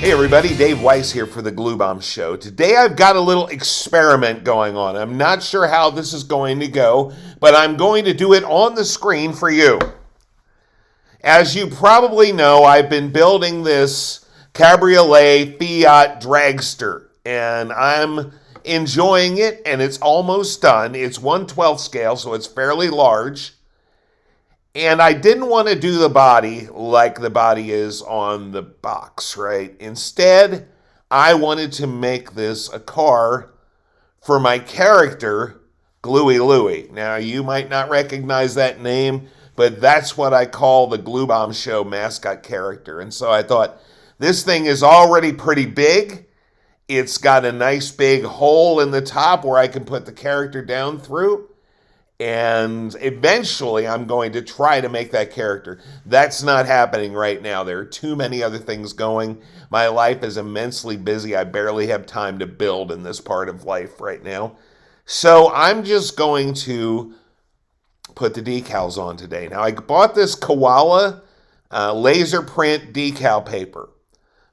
Hey everybody, Dave Weiss here for the Glue Bomb Show. Today I've got a little experiment going on. I'm not sure how this is going to go, but I'm going to do it on the screen for you. As you probably know, I've been building this Cabriolet Fiat dragster, and I'm enjoying it, and it's almost done. It's 1/12 scale, so it's fairly large. And I didn't want to do the body like the body is on the box, right? Instead, I wanted to make this a car for my character, Gluey Louie. Now, you might not recognize that name, but that's what I call the Glue Bomb Show mascot character. And so I thought, this thing is already pretty big. It's got a nice big hole in the top where I can put the character down through. And eventually I'm going to try to make that character. That's not happening right now. There are too many other things going. My life is immensely busy. I barely have time to build in this part of life right now. So I'm just going to put the decals on today. Now I bought this Koala laser print decal paper.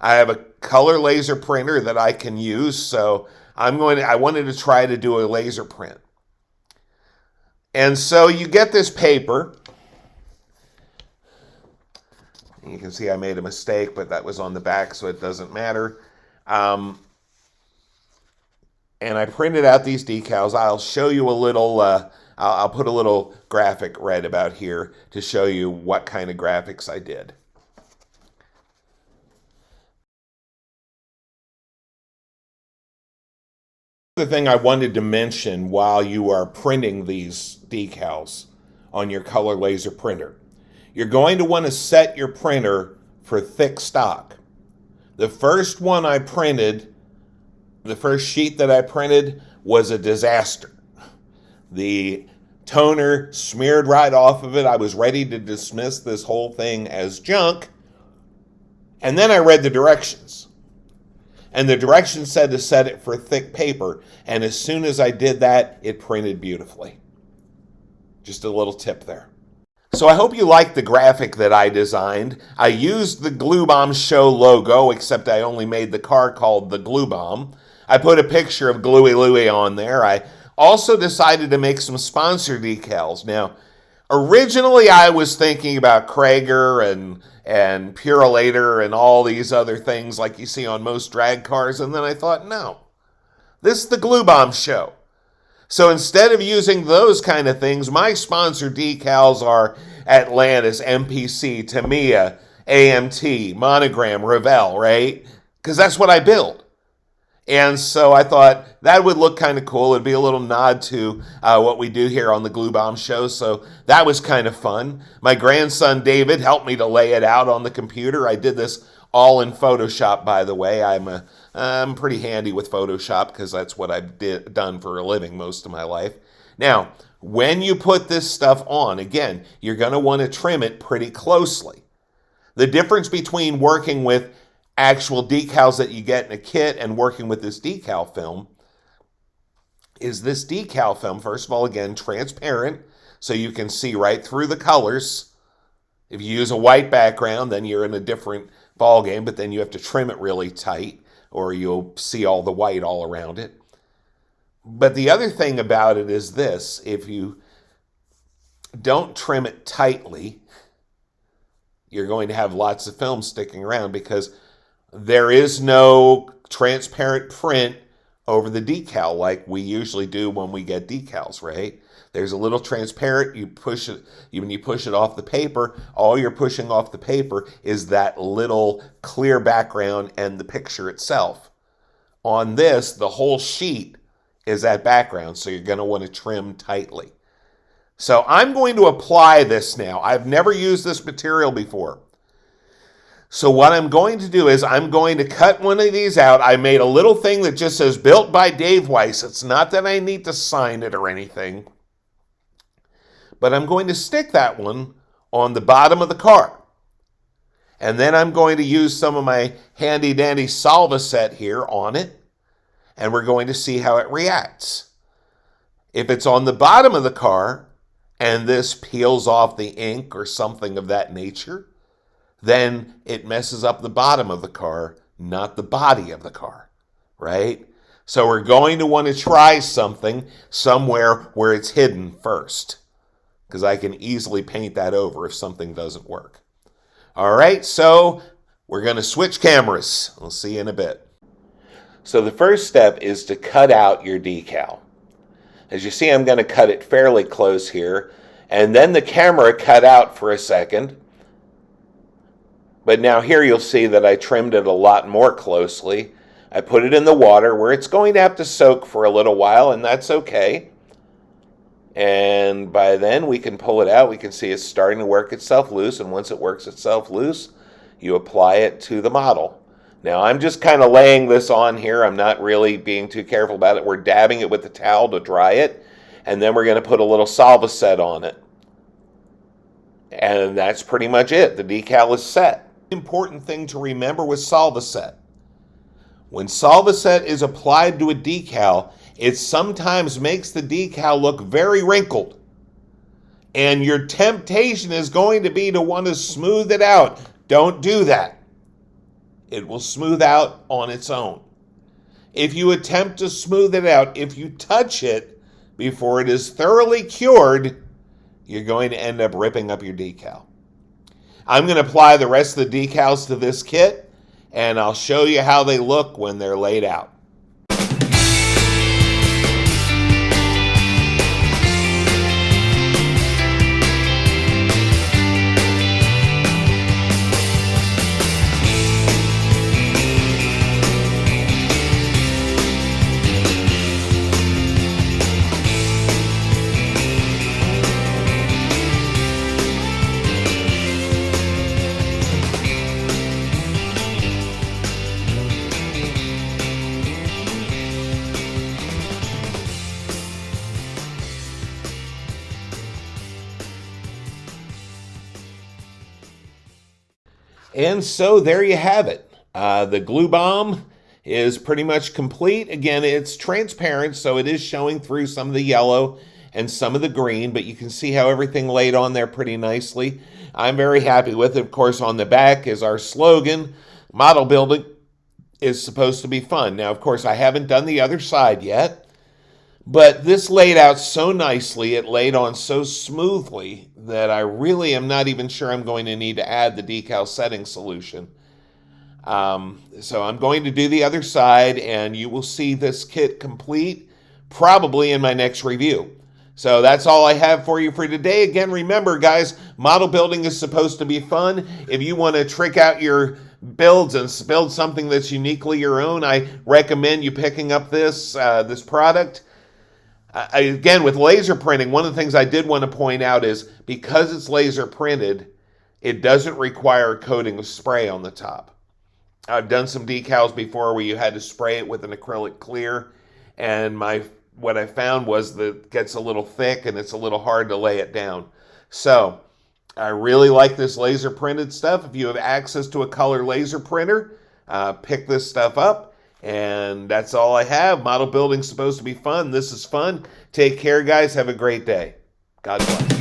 I have a color laser printer that I can use, so I wanted to try to do a laser print. And so you get this paper. You can see I made a mistake, but that was on the back, so it doesn't matter. And I printed out these decals. I'll show you a little, I'll put a little graphic right about here to show you what kind of graphics I did. The thing I wanted to mention while you are printing these decals on your color laser printer, you're going to want to set your printer for thick stock. The first one I printed, the first sheet that I printed was a disaster. The toner smeared right off of it. I was ready to dismiss this whole thing as junk. And then I read the directions. And the directions said to set it for thick paper. And as soon as I did that, it printed beautifully. Just a little tip there. So I hope you like the graphic that I designed. I used the Glue Bomb Show logo, except I only made the car called the Glue Bomb. I put a picture of Gluey Louie on there. I also decided to make some sponsor decals. Now, originally I was thinking about Krager and Purolator and all these other things like you see on most drag cars, and then I thought, no, this is the Glue Bomb Show. So instead of using those kind of things, my sponsor decals are Atlantis, MPC, Tamiya, AMT, Monogram, Revell, right? Because that's what I build. And so I thought that would look kind of cool. It'd be a little nod to what we do here on the Glue Bomb Show. So that was kind of fun. My grandson David helped me to lay it out on the computer. I did this all in Photoshop, by the way. I'm pretty handy with Photoshop because that's what I've done for a living most of my life. Now, when you put this stuff on, again, you're going to want to trim it pretty closely. The difference between working with actual decals that you get in a kit and working with this decal film is this decal film, first of all, again, transparent, so you can see right through the colors. If you use a white background, then you're in a different ball game, but then you have to trim it really tight or you'll see all the white all around it. But the other thing about it is this: if you don't trim it tightly, you're going to have lots of film sticking around because there is no transparent print over the decal like we usually do when we get decals, right? There's a little transparent, you push it, when you push it off the paper, all you're pushing off the paper is that little clear background and the picture itself. On this, the whole sheet is that background, so you're going to want to trim tightly. So I'm going to apply this now. I've never used this material before. So what I'm going to do is I'm going to cut one of these out. I made a little thing that just says built by Dave Weiss. It's not that I need to sign it or anything. But I'm going to stick that one on the bottom of the car. And then I'm going to use some of my handy dandy Salva set here on it. And we're going to see how it reacts. If it's on the bottom of the car and this peels off the ink or something of that nature, then it messes up the bottom of the car not the body of the car, right? So we're going to want to try something somewhere where it's hidden first, because I can easily paint that over if something doesn't work. All right, so we're going to switch cameras. We'll see you in a bit. So the first step is to cut out your decal. As you see, I'm going to cut it fairly close here, and then the camera cut out for a second. But now here you'll see that I trimmed it a lot more closely. I put it in the water where it's going to have to soak for a little while, and that's okay. And by then we can pull it out. We can see it's starting to work itself loose, and once it works itself loose, you apply it to the model. Now I'm just kind of laying this on here. I'm not really being too careful about it. We're dabbing it with the towel to dry it, and then we're going to put a little Solvaset on it. And that's pretty much it. The decal is set. Important thing to remember with Solvaset. When Solvaset is applied to a decal, it sometimes makes the decal look very wrinkled. And your temptation is going to be to want to smooth it out. Don't do that. It will smooth out on its own. If you attempt to smooth it out, if you touch it before it is thoroughly cured, you're going to end up ripping up your decal. I'm going to apply the rest of the decals to this kit, and I'll show you how they look when they're laid out. And so there you have it. The glue bomb is pretty much complete. Again, it's transparent, so it is showing through some of the yellow and some of the green, but you can see how everything laid on there pretty nicely. I'm very happy with it. Of course, on the back is our slogan, model building is supposed to be fun. Now, of course, I haven't done the other side yet, but this laid out so nicely, it laid on so smoothly that I really am not even sure I'm going to need to add the decal setting solution. So I'm going to do the other side, and you will see this kit complete probably in my next review. So that's all I have for you for today. Again, remember, guys, model building is supposed to be fun. If you want to trick out your builds and build something that's uniquely your own, I recommend you picking up this product. Again, with laser printing, one of the things I did want to point out is because it's laser printed, it doesn't require a coating of spray on the top. I've done some decals before where you had to spray it with an acrylic clear, and what I found was that it gets a little thick and it's a little hard to lay it down. So I really like this laser printed stuff. If you have access to a color laser printer, pick this stuff up. And that's all I have. Model building's supposed to be fun. This is fun. Take care, guys. Have a great day. God bless.